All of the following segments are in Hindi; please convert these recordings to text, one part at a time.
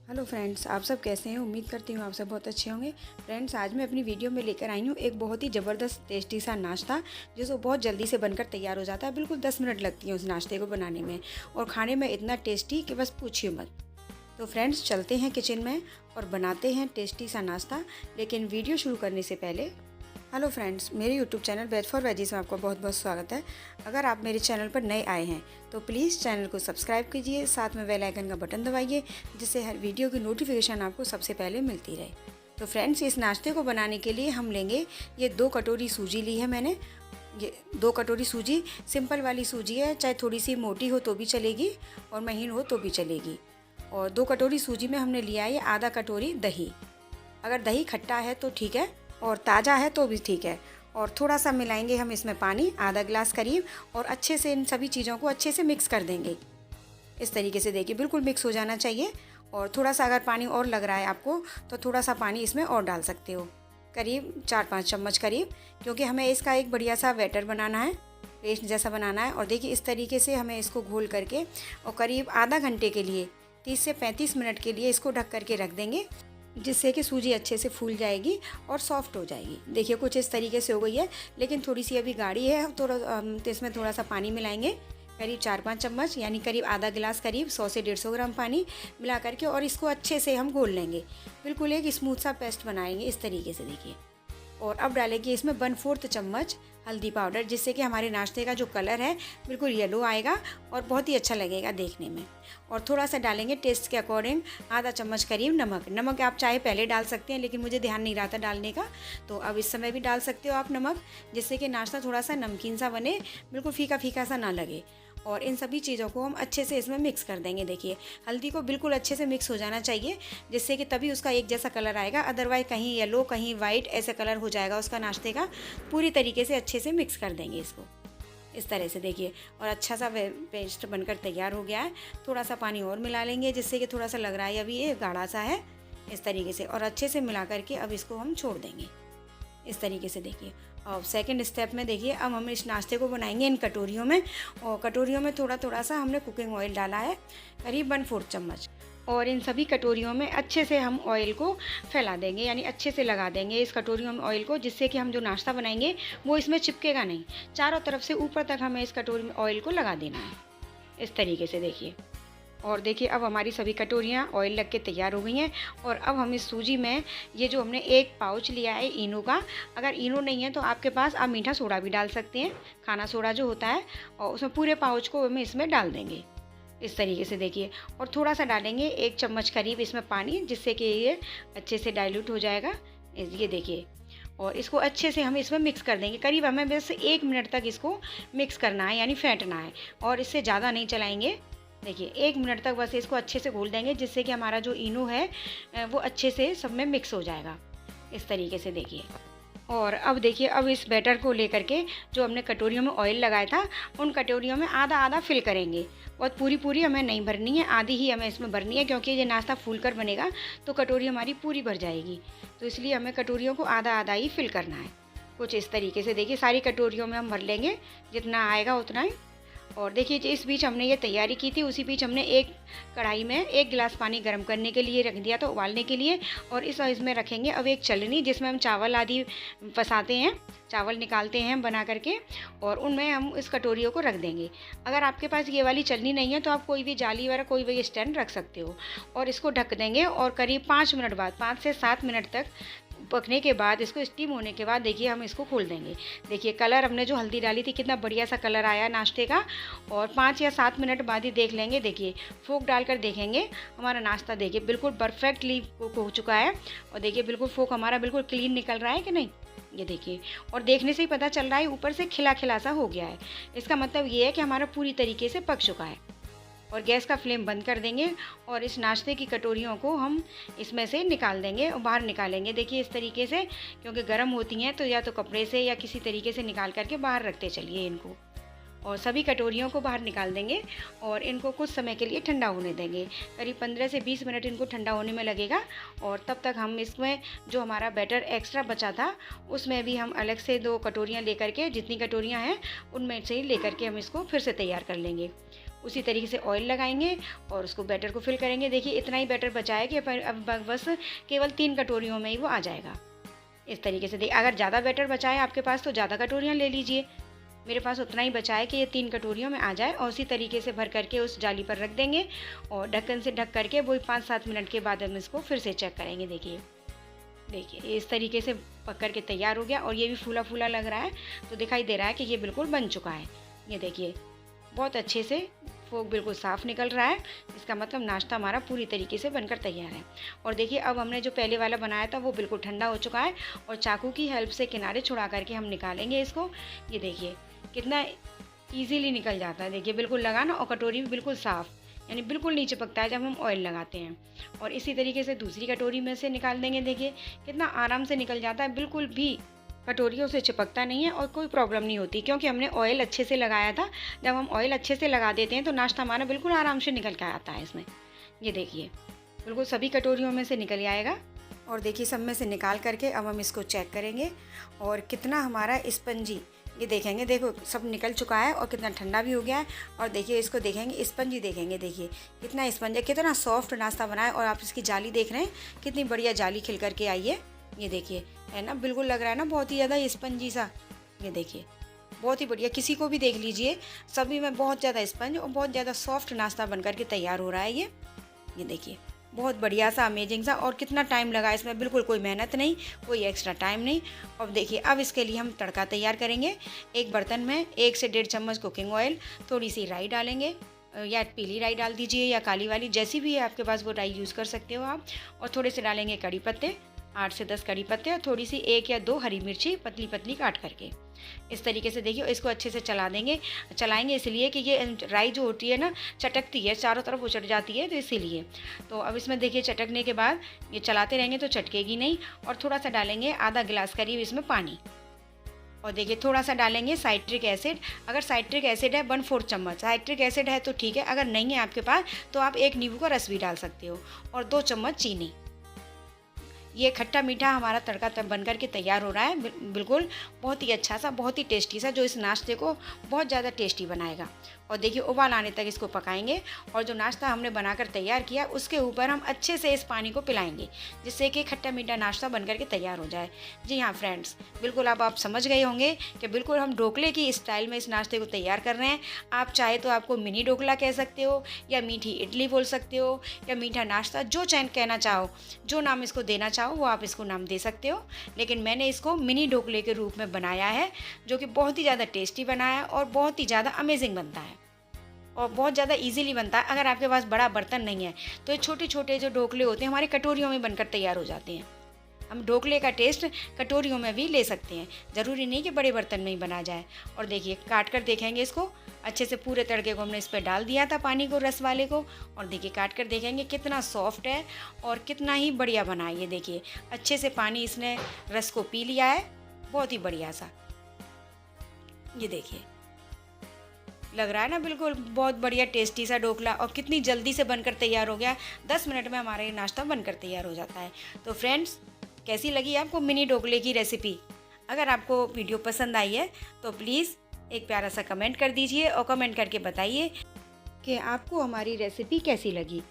हेलो फ्रेंड्स, आप सब कैसे हैं। उम्मीद करती हूँ आप सब बहुत अच्छे होंगे। फ्रेंड्स, आज मैं अपनी वीडियो में लेकर आई हूँ एक बहुत ही ज़बरदस्त टेस्टी सा नाश्ता जो बहुत जल्दी से बनकर तैयार हो जाता है। बिल्कुल 10 मिनट लगती हैं उस नाश्ते को बनाने में और खाने में इतना टेस्टी कि बस पूछिए मत। तो फ्रेंड्स, चलते हैं किचन में और बनाते हैं टेस्टी सा नाश्ता। लेकिन वीडियो शुरू करने से पहले हेलो फ्रेंड्स, मेरे YouTube channel ways for veggies में आपका बहुत बहुत स्वागत है। अगर आप मेरे चैनल पर नए आए हैं तो प्लीज़ चैनल को सब्सक्राइब कीजिए, साथ में बेल आइकन का बटन दबाइए जिससे हर वीडियो की नोटिफिकेशन आपको सबसे पहले मिलती रहे। तो फ्रेंड्स, इस नाश्ते को बनाने के लिए हम लेंगे ये 2 कटोरी सूजी ली है मैंने। ये 2 कटोरी सूजी सिंपल वाली सूजी है, चाहे थोड़ी सी मोटी हो तो भी चलेगी और महीन हो तो भी चलेगी। और 2 कटोरी सूजी में हमने लिया है आधा कटोरी दही। अगर दही खट्टा है तो ठीक है और ताज़ा है तो भी ठीक है। और थोड़ा सा मिलाएंगे हम इसमें पानी, आधा गिलास करीब, और अच्छे से इन सभी चीज़ों को अच्छे से मिक्स कर देंगे। इस तरीके से देखिए बिल्कुल मिक्स हो जाना चाहिए। और थोड़ा सा अगर पानी और लग रहा है आपको तो थोड़ा सा पानी इसमें और डाल सकते हो, करीब 4-5 चम्मच करीब, क्योंकि हमें इसका एक बढ़िया सा बैटर बनाना है, पेस्ट जैसा बनाना है। और देखिए इस तरीके से हमें इसको घोल करके और करीब आधा घंटे के लिए 30 से 35 मिनट के लिए इसको ढक करके रख देंगे, जिससे कि सूजी अच्छे से फूल जाएगी और सॉफ्ट हो जाएगी। देखिए कुछ इस तरीके से हो गई है, लेकिन थोड़ी सी अभी गाढ़ी है। तो इसमें थोड़ा सा पानी मिलाएंगे, करीब 4-5 चम्मच, यानी करीब आधा गिलास करीब 100 से 150 ग्राम पानी मिला करके, और इसको अच्छे से हम घोल लेंगे। बिल्कुल एक स्मूथ सा पेस्ट बनाएंगे इस तरीके से देखिए। और अब डालेंगे इसमें 1/4 चम्मच हल्दी पाउडर, जिससे कि हमारे नाश्ते का जो कलर है बिल्कुल येलो आएगा और बहुत ही अच्छा लगेगा देखने में। और थोड़ा सा डालेंगे टेस्ट के अकॉर्डिंग आधा चम्मच करीब नमक। नमक आप चाहे पहले डाल सकते हैं, लेकिन मुझे ध्यान नहीं रहा था डालने का, तो अब इस समय भी डाल सकते हो आप नमक, जिससे कि नाश्ता थोड़ा सा नमकीन सा बने, बिल्कुल फीका फीका सा ना लगे। और इन सभी चीज़ों को हम अच्छे से इसमें मिक्स कर देंगे। देखिए हल्दी को बिल्कुल अच्छे से मिक्स हो जाना चाहिए, जिससे कि तभी उसका एक जैसा कलर आएगा। अदरवाइज कहीं येलो कहीं वाइट ऐसा कलर हो जाएगा उसका नाश्ते का। पूरी तरीके से अच्छे से मिक्स कर देंगे इसको इस तरह से देखिए। और अच्छा सा पेस्ट बनकर तैयार हो गया है। थोड़ा सा पानी और मिला लेंगे, जिससे कि थोड़ा सा लग रहा है अभी ये गाढ़ा सा है, इस तरीके से। और अच्छे से मिला करके अब इसको हम छोड़ देंगे इस तरीके से देखिए। और सेकंड स्टेप में देखिए, अब हम इस नाश्ते को बनाएंगे इन कटोरियों में। और कटोरियों में थोड़ा थोड़ा सा हमने कुकिंग ऑयल डाला है, करीब 1/4 चम्मच। और इन सभी कटोरियों में अच्छे से हम ऑयल को फैला देंगे, यानी अच्छे से लगा देंगे इस कटोरियों में ऑयल को, जिससे कि हम जो नाश्ता बनाएंगे वो इसमें चिपकेगा नहीं। चारों तरफ से ऊपर तक हमें इस कटोरी में ऑयल को लगा देना है इस तरीके से देखिए। और देखिए अब हमारी सभी कटोरियाँ ऑयल लग के तैयार हो गई हैं। और अब हम इस सूजी में ये जो हमने एक पाउच लिया है इनो का, अगर इनो नहीं है तो आपके पास आप मीठा सोडा भी डाल सकते हैं, खाना सोडा जो होता है, और उसमें पूरे पाउच को हम इसमें डाल देंगे इस तरीके से देखिए। और थोड़ा सा डालेंगे 1 चम्मच करीब इसमें पानी, जिससे कि ये अच्छे से डाइल्यूट हो जाएगा, ये देखिए। और इसको अच्छे से हम इसमें मिक्स कर देंगे, करीब हमें बस 1 मिनट तक इसको मिक्स करना है, यानी फेंटना है, और इससे ज़्यादा नहीं चलाएंगे। देखिए 1 मिनट तक बस इसको अच्छे से घोल देंगे, जिससे कि हमारा जो इनो है वो अच्छे से सब में मिक्स हो जाएगा इस तरीके से देखिए। और अब देखिए, अब इस बैटर को लेकर के जो हमने कटोरियों में ऑयल लगाया था उन कटोरियों में आधा आधा फिल करेंगे। बहुत पूरी पूरी हमें नहीं भरनी है, आधी ही हमें इसमें भरनी है, क्योंकि ये नाश्ता फूल कर बनेगा तो कटोरी हमारी पूरी भर जाएगी। तो इसलिए हमें कटोरियों को आधा आधा ही फिल करना है, कुछ इस तरीके से देखिए। सारी कटोरियों में हम भर लेंगे, जितना आएगा उतना ही। और देखिए इस बीच हमने ये तैयारी की थी, उसी बीच हमने एक कढ़ाई में 1 गिलास पानी गर्म करने के लिए रख दिया था, उबालने के लिए। और इसमें रखेंगे अब एक छलनी, जिसमें हम चावल आदि फंसाते हैं, चावल निकालते हैं बना करके, और उनमें हम इस कटोरियों को रख देंगे। अगर आपके पास ये वाली छलनी नहीं है तो आप कोई भी जाली वाला कोई भी स्टैंड रख सकते हो। और इसको ढक देंगे, और करीब 5 मिनट बाद, 5 से 7 मिनट तक पकने के बाद, इसको स्टीम होने के बाद देखिए हम इसको खोल देंगे। देखिए कलर हमने जो हल्दी डाली थी कितना बढ़िया सा कलर आया नाश्ते का। और 5 या 7 मिनट बाद ही देख लेंगे, देखिए फोक डालकर देखेंगे हमारा नाश्ता देखिए बिल्कुल परफेक्टली कुक हो चुका है। और देखिए बिल्कुल फोक हमारा बिल्कुल क्लीन निकल रहा है कि नहीं, ये देखिए। और देखने से ही पता चल रहा है ऊपर से खिला खिला सा हो गया है, इसका मतलब ये है कि हमारा पूरी तरीके से पक चुका है। और गैस का फ्लेम बंद कर देंगे, और इस नाश्ते की कटोरियों को हम इसमें से निकाल देंगे और बाहर निकालेंगे। देखिए इस तरीके से, क्योंकि गर्म होती हैं तो या तो कपड़े से या किसी तरीके से निकाल करके बाहर रखते चलिए इनको। और सभी कटोरियों को बाहर निकाल देंगे और इनको कुछ समय के लिए ठंडा होने देंगे, करीब 15 से 20 मिनट इनको ठंडा होने में लगेगा। और तब तक हम इसमें जो हमारा बैटर एक्स्ट्रा बचा था उसमें भी हम अलग से 2 कटोरियाँ लेकर के, जितनी कटोरियाँ हैं उनमें से ही लेकर के हम इसको फिर से तैयार कर लेंगे। उसी तरीके से ऑयल लगाएंगे और उसको बैटर को फिल करेंगे। देखिए इतना ही बैटर बचा है कि अब बस केवल 3 कटोरियों में ही वो आ जाएगा। इस तरीके से अगर ज़्यादा बैटर बचा है आपके पास तो ज़्यादा कटोरियाँ ले लीजिए। मेरे पास उतना ही बचा है कि ये 3 कटोरियों में आ जाए, और उसी तरीके से भर करके उस जाली पर रख देंगे और ढक्कन से ढक करके वही 5-7 मिनट के बाद हम इसको फिर से चेक करेंगे। देखिए इस तरीके से पक कर के तैयार हो गया, और ये भी फूला फूला लग रहा है, तो दिखाई दे रहा है कि ये बिल्कुल बन चुका है। ये देखिए बहुत अच्छे से फोक बिल्कुल साफ़ निकल रहा है। इसका मतलब नाश्ता हमारा पूरी तरीके से बनकर तैयार है। और देखिए अब हमने जो पहले वाला बनाया था वो बिल्कुल ठंडा हो चुका है, और चाकू की हेल्प से किनारे छुड़ा करके हम निकालेंगे इसको। ये देखिए कितना ईजीली निकल जाता है। देखिए बिल्कुल लगा ना, और कटोरी भी बिल्कुल साफ़, यानी बिल्कुल नहीं चिपकता है जब हम ऑयल लगाते हैं। और इसी तरीके से दूसरी कटोरी में से निकाल देंगे। देखिए कितना आराम से निकल जाता है, बिल्कुल भी कटोरियों से चिपकता नहीं है और कोई प्रॉब्लम नहीं होती, क्योंकि हमने ऑयल अच्छे से लगाया था। जब हम ऑयल अच्छे से लगा देते हैं तो नाश्ता हमारा बिल्कुल आराम से निकल के आता है इसमें। ये देखिए बिल्कुल सभी कटोरियों में से निकल आएगा। और देखिए सब में से निकाल करके अब हम इसको चेक करेंगे, और कितना हमारा स्पंजी, ये देखेंगे, देखो सब निकल चुका है और कितना ठंडा भी हो गया है। और देखिए इसको देखेंगे, स्पंजी देखेंगे, देखिए कितना स्पंज है, कितना सॉफ्ट नाश्ता बना है। और आप इसकी जाली देख रहे हैं, कितनी बढ़िया जाली खिल करके आई है। ये देखिए है ना, बिल्कुल लग रहा है ना बहुत ही ज़्यादा स्पंजी सा। ये देखिए बहुत ही बढ़िया, किसी को भी देख लीजिए, सभी में बहुत ज़्यादा स्पंज और बहुत ज़्यादा सॉफ्ट नाश्ता बन करके तैयार हो रहा है ये देखिए बहुत बढ़िया सा, अमेजिंग सा। और कितना टाइम लगा इसमें, बिल्कुल कोई मेहनत नहीं, कोई एक्स्ट्रा टाइम नहीं। अब देखिए अब इसके लिए हम तड़का तैयार करेंगे। एक बर्तन में 1 से 1.5 चम्मच कुकिंग ऑयल, थोड़ी सी राई डालेंगे, या पीली राई डाल दीजिए या काली वाली, जैसी भी है आपके पास वो राई यूज़ कर सकते हो आप। और थोड़े से डालेंगे कड़ी पत्ते, 8 से 10 कड़ी पत्ते, और थोड़ी सी 1 या 2 हरी मिर्ची पतली पतली काट करके। इस तरीके से देखिए इसको अच्छे से चलाएंगे इसलिए कि ये राई जो होती है ना चटकती है, चारों तरफ उचट जाती है, तो इसीलिए। तो अब इसमें देखिए चटकने के बाद ये चलाते रहेंगे तो चटकेगी नहीं। और थोड़ा सा डालेंगे, आधा गिलास करीब इसमें पानी। और देखिए थोड़ा सा डालेंगे साइट्रिक एसिड। अगर साइट्रिक एसिड है 1/4 चम्मच, साइट्रिक एसिड है तो ठीक है, अगर नहीं है आपके पास तो आप 1 नींबू का रस भी डाल सकते हो। और 2 चम्मच चीनी। ये खट्टा मीठा हमारा तड़का तब बन करके तैयार हो रहा है, बिल्कुल बहुत ही अच्छा सा, बहुत ही टेस्टी सा, जो इस नाश्ते को बहुत ज़्यादा टेस्टी बनाएगा। और देखिए उबाल आने तक इसको पकाएंगे, और जो नाश्ता हमने बनाकर तैयार किया उसके ऊपर हम अच्छे से इस पानी को पिलाएंगे, जिससे कि खट्टा मीठा नाश्ता बन करके तैयार हो जाए। जी हाँ फ्रेंड्स, बिल्कुल अब आप समझ गए होंगे कि बिल्कुल हम ढोकले की स्टाइल में इस नाश्ते को तैयार कर रहे हैं। आप चाहे तो आपको मिनी ढोकला कह सकते हो, या मीठी इडली बोल सकते हो, या मीठा नाश्ता, जो चैन कहना चाहो, जो नाम इसको देना चाहो वो आप इसको नाम दे सकते हो। लेकिन मैंने इसको मिनी ढोकले के रूप में बनाया है, जो कि बहुत ही ज़्यादा टेस्टी बना है और बहुत ही ज़्यादा अमेजिंग बनता है, और बहुत ज़्यादा इजीली बनता है। अगर आपके पास बड़ा बर्तन नहीं है तो ये छोटे छोटे जो ढोकले होते हैं हमारे कटोरियों में बनकर तैयार हो जाते हैं। हम ढोकले का टेस्ट कटोरियों में भी ले सकते हैं, ज़रूरी नहीं कि बड़े बर्तन में ही बना जाए। और देखिए काट कर देखेंगे इसको, अच्छे से पूरे तड़के को हमने इस पर डाल दिया था, पानी को, रस वाले को। और देखिए काट कर देखेंगे कितना सॉफ्ट है और कितना ही बढ़िया बना है। ये देखिए अच्छे से पानी इसने रस को पी लिया है, बहुत ही बढ़िया सा। ये देखिए लग रहा है ना बिल्कुल बहुत बढ़िया टेस्टी सा ढोकला, और कितनी जल्दी से बनकर तैयार हो गया। 10 मिनट में हमारा ये नाश्ता बनकर तैयार हो जाता है। तो फ्रेंड्स कैसी लगी आपको मिनी ढोकले की रेसिपी? अगर आपको वीडियो पसंद आई है तो प्लीज़ एक प्यारा सा कमेंट कर दीजिए, और कमेंट करके बताइए कि आपको हमारी रेसिपी कैसी लगी।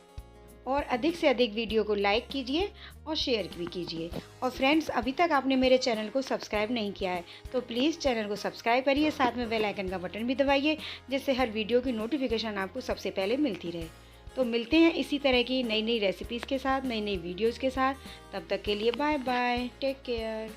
और अधिक से अधिक वीडियो को लाइक कीजिए और शेयर भी कीजिए। और फ्रेंड्स अभी तक आपने मेरे चैनल को सब्सक्राइब नहीं किया है तो प्लीज़ चैनल को सब्सक्राइब करिए, साथ में बेल आइकन का बटन भी दबाइए, जिससे हर वीडियो की नोटिफिकेशन आपको सबसे पहले मिलती रहे। तो मिलते हैं इसी तरह की नई नई रेसिपीज़ के साथ, नई नई वीडियोज़ के साथ। तब तक के लिए बाय बाय, टेक केयर।